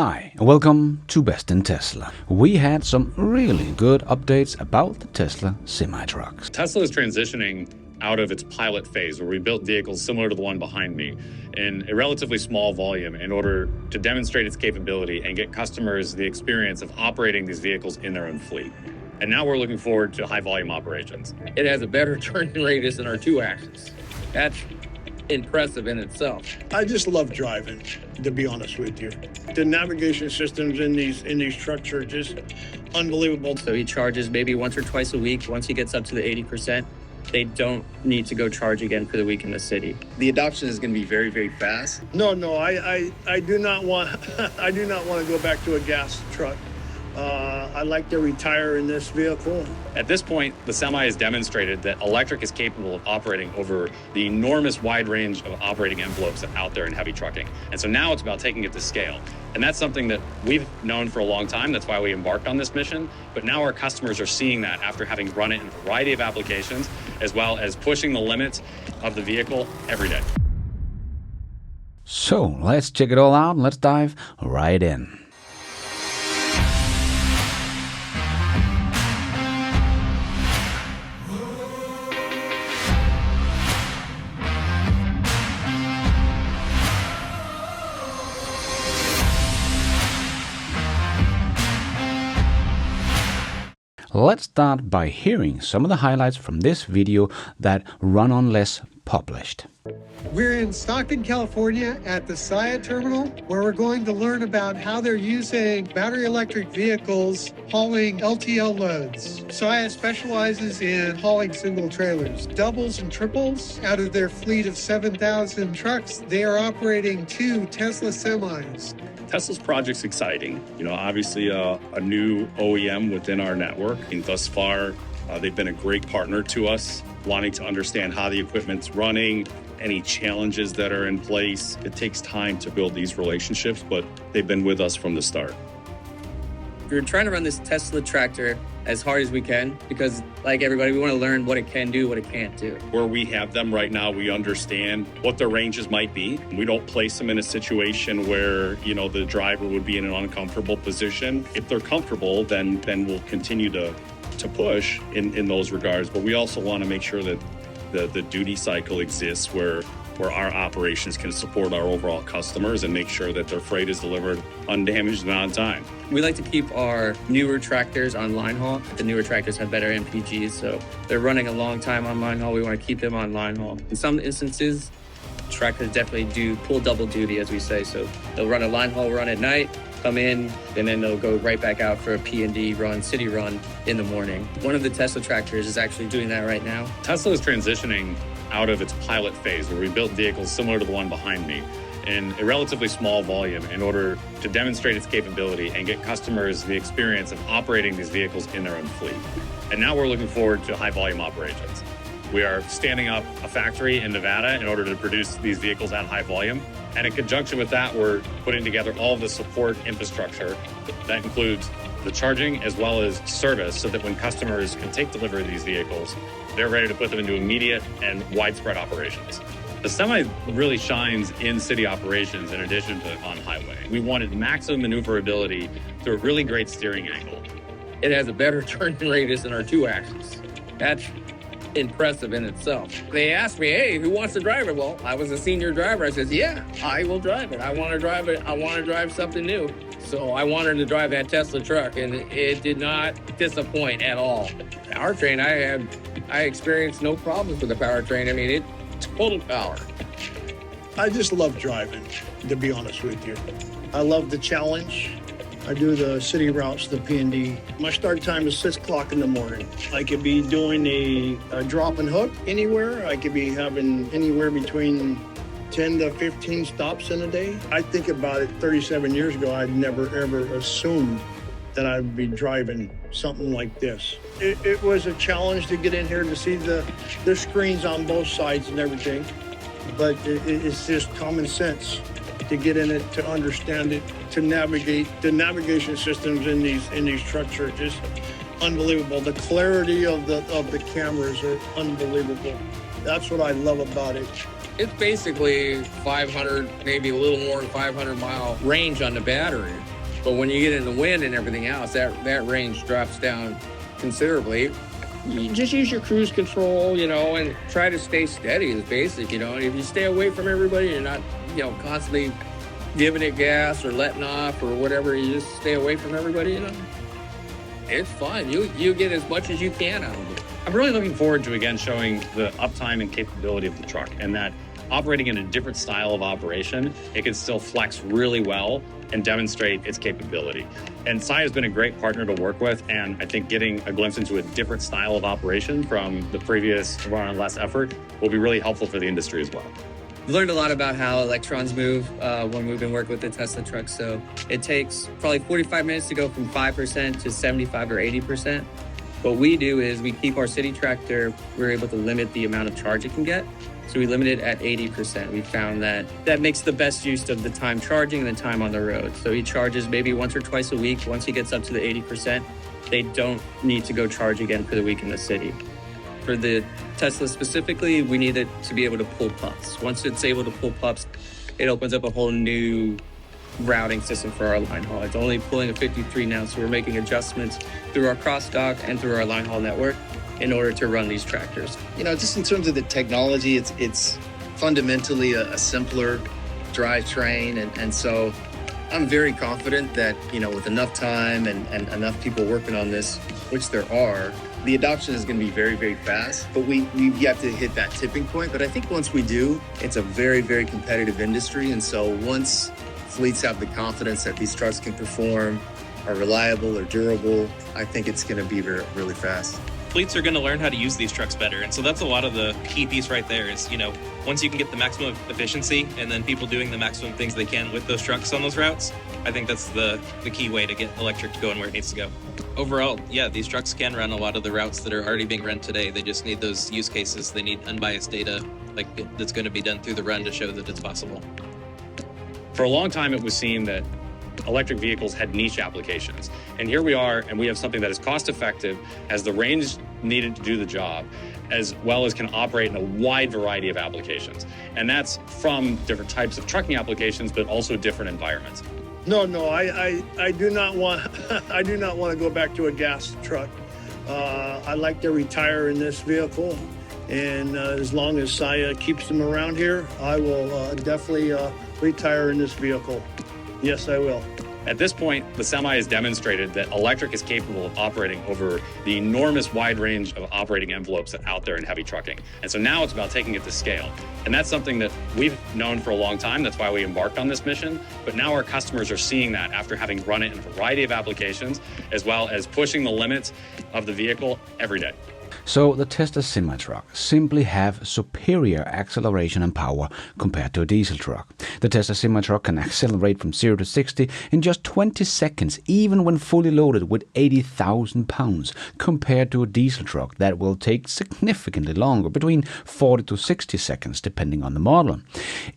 Hi, and welcome to Best in Tesla. We had some really good updates about the Tesla semi-trucks. Tesla is transitioning out of its pilot phase, where we built vehicles similar to the one behind me in a relatively small volume in order to demonstrate its capability and get customers the experience of operating these vehicles in their own fleet. And now we're looking forward to high volume operations. It has a better turning radius than our 2-axis. That's impressive in itself. I just love driving, to be honest with you. The navigation systems in these trucks are just unbelievable. So he charges maybe once or twice a week. Once he gets up to the 80%, they don't need to go charge again for the week in the city. The adoption is going to be very, very fast. No, I do not want I do not want to go back to a gas truck. I like to retire in this vehicle. At this point, the Semi has demonstrated that electric is capable of operating over the enormous wide range of operating envelopes out there in heavy trucking. And so now it's about taking it to scale. And that's something that we've known for a long time. That's why we embarked on this mission. But now our customers are seeing that after having run it in a variety of applications, as well as pushing the limits of the vehicle every day. So let's check it all out and let's dive right in. Let's start by hearing some of the highlights from this video that Run On Less published. We're in Stockton, California at the Saia terminal, where we're going to learn about how they're using battery electric vehicles hauling LTL loads. Saia specializes in hauling single trailers, doubles and triples. Out of their fleet of 7,000 trucks, they are operating 2 Tesla semis. Tesla's project's exciting. Obviously a new OEM within our network. And thus far, they've been a great partner to us, wanting to understand how the equipment's running, any challenges that are in place. It takes time to build these relationships, but they've been with us from the start. We're trying to run this Tesla tractor as hard as we can because, like everybody, we want to learn what it can do, what it can't do. Where we have them right now, we understand what their ranges might be. We don't place them in a situation where, the driver would be in an uncomfortable position. If they're comfortable, then we'll continue to push in those regards. But we also want to make sure that the duty cycle exists where our operations can support our overall customers and make sure that their freight is delivered undamaged and on time. We like to keep our newer tractors on line haul. The newer tractors have better MPGs, so they're running a long time on line haul. We want to keep them on line haul. In some instances, tractors definitely do pull double duty, as we say. So they'll run a line haul run at night, come in, and then they'll go right back out for a P&D run, city run in the morning. One of the Tesla tractors is actually doing that right now. Tesla is transitioning out of its pilot phase, where we built vehicles similar to the one behind me in a relatively small volume in order to demonstrate its capability and get customers the experience of operating these vehicles in their own fleet. And now we're looking forward to high volume operations. We are standing up a factory in Nevada in order to produce these vehicles at high volume. And in conjunction with that, we're putting together all of the support infrastructure that includes the charging as well as service, so that when customers can take delivery of these vehicles, they're ready to put them into immediate and widespread operations. The Semi really shines in city operations in addition to on highway. We wanted maximum maneuverability through a really great steering angle. It has a better turning radius than our 2-axis. That's impressive in itself. They asked me, hey, who wants to drive it? Well, I was a senior driver. I said, yeah, I will drive it. I want to drive it. I want to drive something new. So I wanted to drive that Tesla truck, and it did not disappoint at all. Powertrain, I experienced no problems with the powertrain. I mean, it's total power. I just love driving, to be honest with you. I love the challenge. I do the city routes, the P&D. My start time is 6 o'clock in the morning. I could be doing a drop and hook anywhere. I could be having anywhere between 10 to 15 stops in a day. I think about it 37 years ago, I'd never ever assumed that I'd be driving something like this. It was a challenge to get in here to see the screens on both sides and everything, but it's just common sense to get in it, to understand it, to navigate. The navigation systems in these trucks are just unbelievable. The clarity of the cameras are unbelievable. That's what I love about it. It's basically 500, maybe a little more than 500-mile range on the battery. But when you get in the wind and everything else, that range drops down considerably. You just use your cruise control, and try to stay steady is basic, And if you stay away from everybody, you're not, constantly giving it gas or letting off or whatever, you just stay away from everybody, It's fun. You get as much as you can out of it. I'm really looking forward to, again, showing the uptime and capability of the truck, and that operating in a different style of operation, it can still flex really well and demonstrate its capability. And Saia has been a great partner to work with, and I think getting a glimpse into a different style of operation from the previous run on less effort will be really helpful for the industry as well. We've learned a lot about how electrons move when we've been working with the Tesla truck. So it takes probably 45 minutes to go from 5% to 75 or 80%. What we do is we keep our city tractor, we're able to limit the amount of charge it can get. So we limit it at 80%. We found that makes the best use of the time charging and the time on the road. So he charges maybe once or twice a week. Once he gets up to the 80%, they don't need to go charge again for the week in the city. For the Tesla specifically, we need it to be able to pull pups. Once it's able to pull pups, it opens up a whole new routing system for our line haul. It's only pulling a 53 now, so we're making adjustments through our cross-dock and through our line haul network in order to run these tractors. Just in terms of the technology, it's fundamentally a simpler drivetrain. And so I'm very confident that, with enough time and enough people working on this, which there are, the adoption is going to be very, very fast. But we have to hit that tipping point. But I think once we do, it's a very, very competitive industry. And so once fleets have the confidence that these trucks can perform, are reliable, or durable, I think it's going to be really fast. Fleets are going to learn how to use these trucks better. And so that's a lot of the key piece right there is, once you can get the maximum efficiency and then people doing the maximum things they can with those trucks on those routes, I think that's the key way to get electric going where it needs to go. Overall, yeah, these trucks can run a lot of the routes that are already being run today. They just need those use cases. They need unbiased data that's going to be done through the run to show that it's possible. For a long time, it was seen that electric vehicles had niche applications. And here we are, and we have something that is cost-effective, has the range needed to do the job, as well as can operate in a wide variety of applications. And that's from different types of trucking applications, but also different environments. No, I do not want I do not want to go back to a gas truck. I'd like to retire in this vehicle, and as long as Saia keeps them around here, I will definitely retire in this vehicle. Yes, I will. At this point, the Semi has demonstrated that electric is capable of operating over the enormous wide range of operating envelopes that are out there in heavy trucking. And so now it's about taking it to scale. And that's something that we've known for a long time. That's why we embarked on this mission. But now our customers are seeing that after having run it in a variety of applications, as well as pushing the limits of the vehicle every day. So the Tesla semi-truck simply have superior acceleration and power compared to a diesel truck. The Tesla semi-truck can accelerate from 0 to 60 in just 20 seconds, even when fully loaded with 80,000 pounds, compared to a diesel truck that will take significantly longer, between 40 to 60 seconds, depending on the model.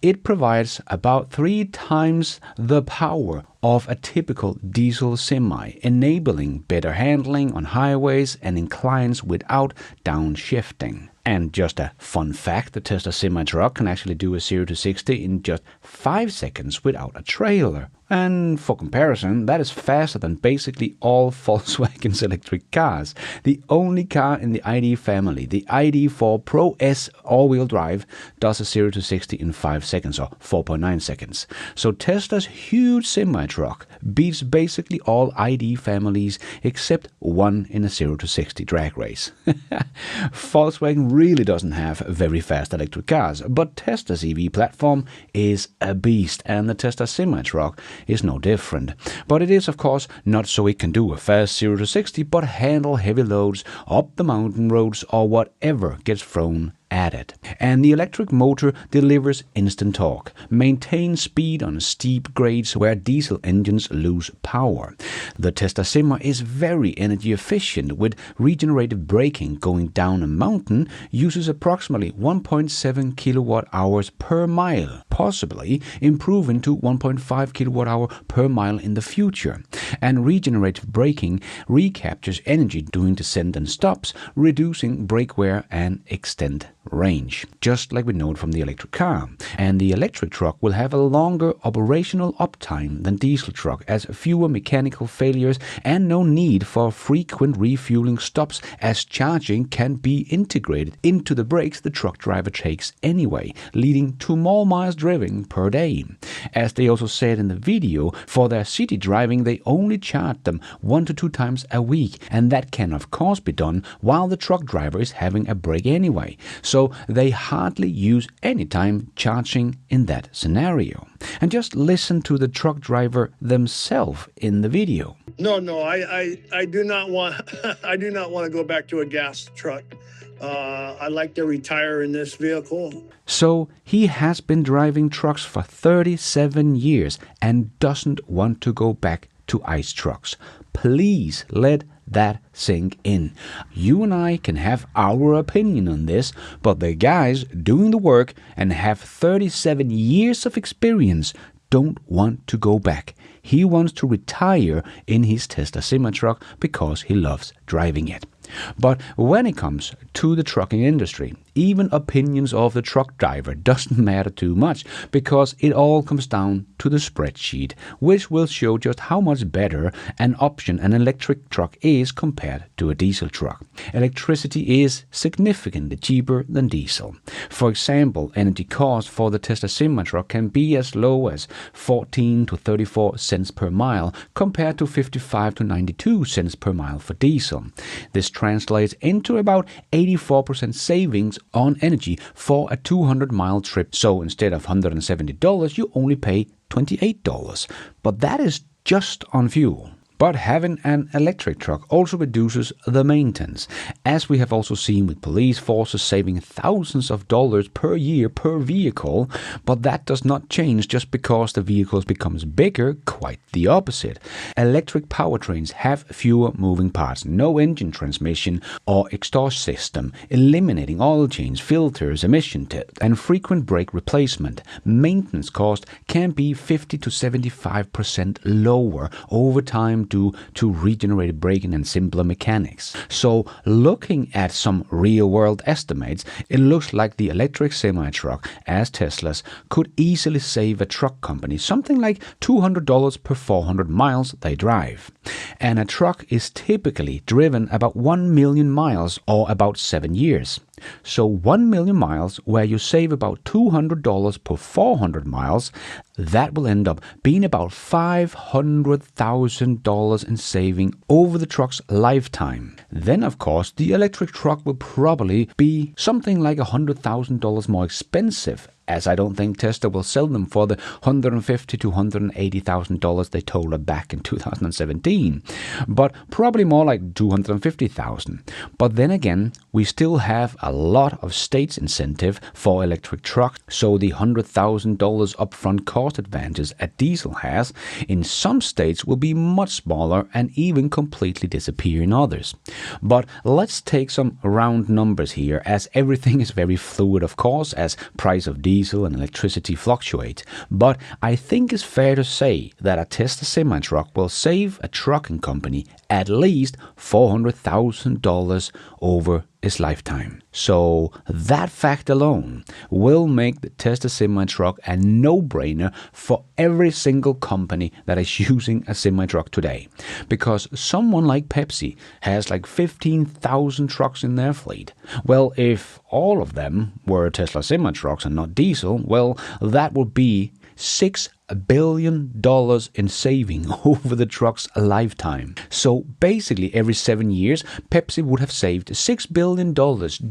It provides about 3 times the power of a typical diesel semi, enabling better handling on highways and inclines without downshifting. And just a fun fact, the Tesla semi-truck can actually do a 0 to 60 in just 5 seconds without a trailer. And for comparison, that is faster than basically all Volkswagen's electric cars. The only car in the ID family, the ID4 Pro S all-wheel drive, does a 0 to 60 in 5 seconds, or 4.9 seconds. So Tesla's huge semi-truck beats basically all ID families except one in a 0 to 60 drag race. Volkswagen really doesn't have very fast electric cars, but Tesla's EV platform is a beast, and the Tesla semi-truck is no different. But it is, of course, not so it can do a fast 0 to 60, but handle heavy loads up the mountain roads or whatever gets thrown at it. And the electric motor delivers instant torque, maintains speed on steep grades where diesel engines lose power. The Tesla Semi is very energy efficient, with regenerative braking. Going down a mountain uses approximately 1.7 kilowatt hours per mile, possibly improving to 1.5 kilowatt hour per mile in the future. And regenerative braking recaptures energy during descent and stops, reducing brake wear and extend range, just like we know it from the electric car. And the electric truck will have a longer operational uptime than diesel truck, as fewer mechanical failures and no need for frequent refueling stops, as charging can be integrated into the breaks the truck driver takes anyway, leading to more miles driven per day. As they also said in the video, for their city driving they only charge them 1 to 2 times a week, and that can of course be done while the truck driver is having a break anyway. So they hardly use any time charging in that scenario. And just listen to the truck driver themselves in the video. No, I do not want I do not want to go back to a gas truck. I'd like to retire in this vehicle. So he has been driving trucks for 37 years and doesn't want to go back to ICE trucks. Please let that sink in. You and I can have our opinion on this, but the guys doing the work and have 37 years of experience don't want to go back. He wants to retire in his Tesla semi-truck because he loves driving it. But when it comes to the trucking industry, even opinions of the truck driver doesn't matter too much, because it all comes down to the spreadsheet, which will show just how much better an option an electric truck is compared to a diesel truck. Electricity is significantly cheaper than diesel. For example, energy cost for the Tesla semi-truck can be as low as 14 to 34 cents per mile compared to 55 to 92 cents per mile for diesel. This translates into about 84% savings on energy for a 200-mile trip. So instead of $170, you only pay $28. But that is just on fuel. But having an electric truck also reduces the maintenance, as we have also seen with police forces saving thousands of dollars per year per vehicle. But that does not change just because the vehicle becomes bigger, quite the opposite. Electric powertrains have fewer moving parts, no engine transmission or exhaust system, eliminating oil change, filters, emission tests, and frequent brake replacement. Maintenance cost can be 50 to 75% lower over time due to regenerated braking and simpler mechanics. So looking at some real-world estimates, it looks like the electric semi-truck, as Teslas, could easily save a truck company something like $200 per 400 miles they drive. And a truck is typically driven about 1 million miles, or about 7 years. So 1 million miles where you save about $200 per 400 miles, that will end up being about $500,000 in saving over the truck's lifetime. Then of course the electric truck will probably be something like $100,000 more expensive, as I don't think Tesla will sell them for the $150,000 to $180,000 they told her back in 2017, but probably more like $250,000. But then again, we still have a lot of states incentive for electric trucks, so the $100,000 upfront cost advantage a diesel has in some states will be much smaller and even completely disappear in others. But let's take some round numbers here, as everything is very fluid, of course, as price of diesel and electricity fluctuate. But I think it's fair to say that a Tesla semi-truck will save a trucking company at least $400,000 over its lifetime. So that fact alone will make the Tesla semi-truck a no-brainer for every single company that is using a semi-truck today. Because someone like Pepsi has like 15,000 trucks in their fleet. Well, if all of them were Tesla semi-trucks and not diesel, well, that would be $6 billion in saving over the truck's lifetime. So basically every 7 years, Pepsi would have saved $6 billion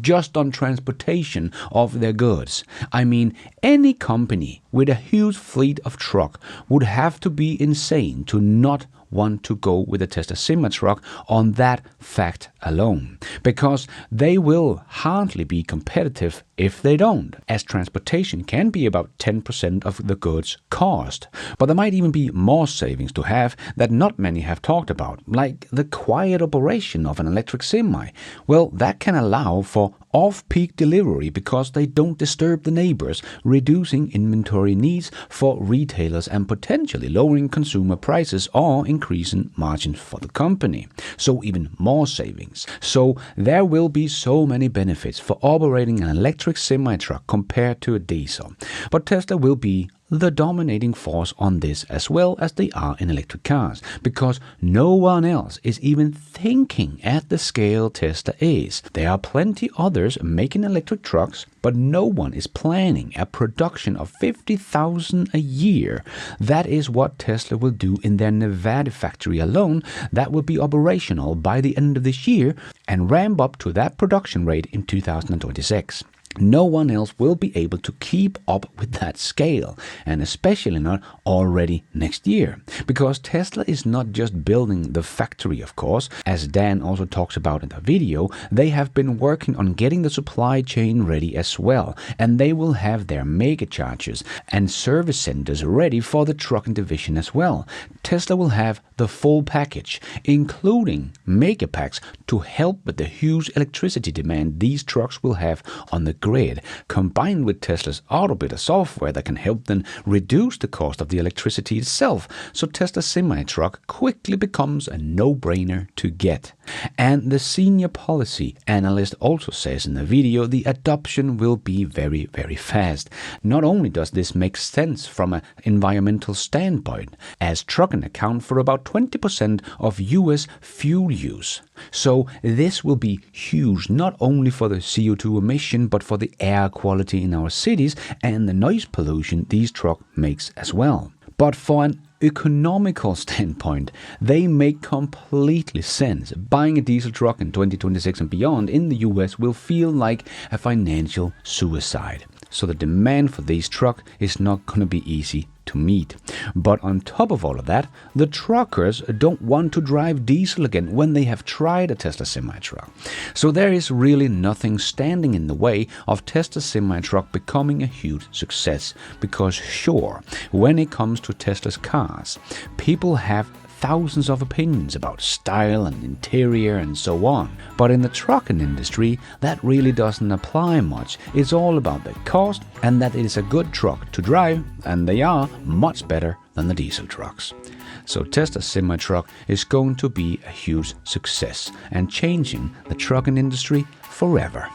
just on transportation of their goods. I mean, any company with a huge fleet of truck would have to be insane to not want to go with a Tesla semi-truck on that fact alone, because they will hardly be competitive if they don't, as transportation can be about 10% of the goods cost. But there might even be more savings to have that not many have talked about, like the quiet operation of an electric semi. Well, that can allow for off-peak delivery because they don't disturb the neighbors, reducing inventory needs for retailers and potentially lowering consumer prices or increasing margins for the company. So even more savings. So there will be so many benefits for operating an electric semi-truck compared to a diesel. But Tesla will be the dominating force on this, as well as they are in electric cars, because no one else is even thinking at the scale Tesla is. There are plenty others making electric trucks, but no one is planning a production of 50,000 a year. That is what Tesla will do in their Nevada factory alone. That will be operational by the end of this year and ramp up to that production rate in 2026. No one else will be able to keep up with that scale, and especially not already next year. Because Tesla is not just building the factory, of course, as Dan also talks about in the video, they have been working on getting the supply chain ready as well, and they will have their mega chargers and service centers ready for the trucking division as well. Tesla will have the full package, including mega packs to help with the huge electricity demand these trucks will have on the grid, combined with Tesla's Autobidder software that can help them reduce the cost of the electricity itself, so Tesla semi-truck quickly becomes a no-brainer to get. And the senior policy analyst also says in the video the adoption will be very, very fast. Not only does this make sense from an environmental standpoint, as trucking account for about 20% of US fuel use. So this will be huge not only for the CO2 emission but for the air quality in our cities and the noise pollution these trucks makes as well. But for an economical standpoint, they make completely sense. Buying a diesel truck in 2026 and beyond in the US will feel like a financial suicide. So the demand for these trucks is not going to be easy to meet. But on top of all of that, the truckers don't want to drive diesel again when they have tried a Tesla semi-truck. So there is really nothing standing in the way of Tesla semi-truck becoming a huge success. Because sure, when it comes to Tesla's cars, people have thousands of opinions about style and interior and so on. But in the trucking industry, that really doesn't apply much. It's all about the cost and that it is a good truck to drive, and they are much better than the diesel trucks. So Tesla semi-truck is going to be a huge success and changing the trucking industry forever.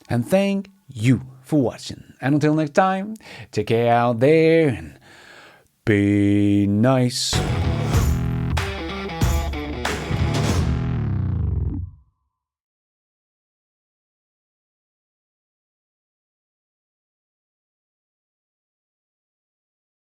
And thank you for watching. And until next time, take care out there and be nice.